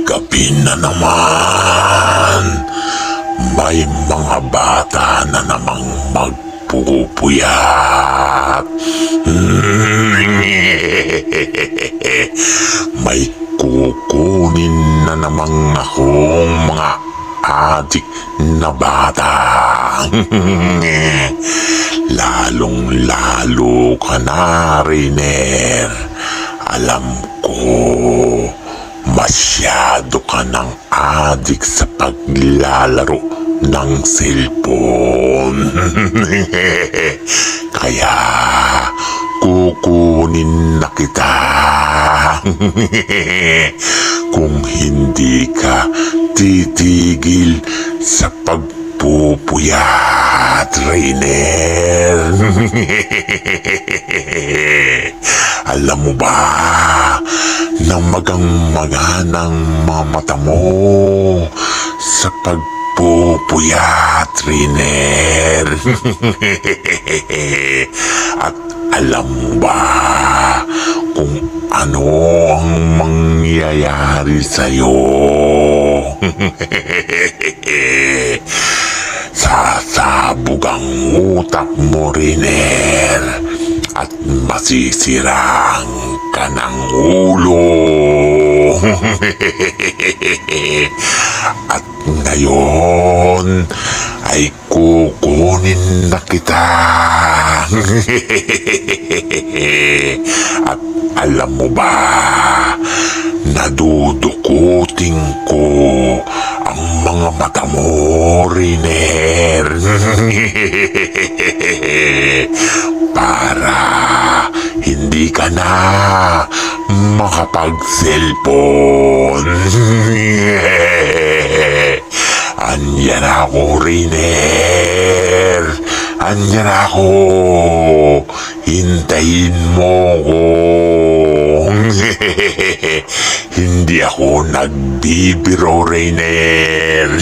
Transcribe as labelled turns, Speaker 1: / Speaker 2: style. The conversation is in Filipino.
Speaker 1: Gabi na naman. May mga bata na namang magpupuyat. May kukunin na namang akong mga adik na bata. Lalong-lalo ka na, Rainer. Alam ko, masyado ka ng adik sa paglalaro ng cellphone. Kaya, kukunin na kita. Kung hindi ka titigil sa pagpupuyat, Rainer. Alam mo ba na magang-maganang mga mata mo sa pagpupuyat, Rainer? At alam mo ba kung ano ang mangyayari sa'yo? Sasabog ang utak mo, Rainer, at masisirang ka ng ulo. At ngayon ay kukunin na kita. At alam mo ba, nadudukutin ko ang mga mata mo, Rainer. Para hindi ka na makapag-cellphone. Andyan ako, Rainer. Andyan ako. Hintayin mo ko. Hindi ako nagbibiro, Rainer.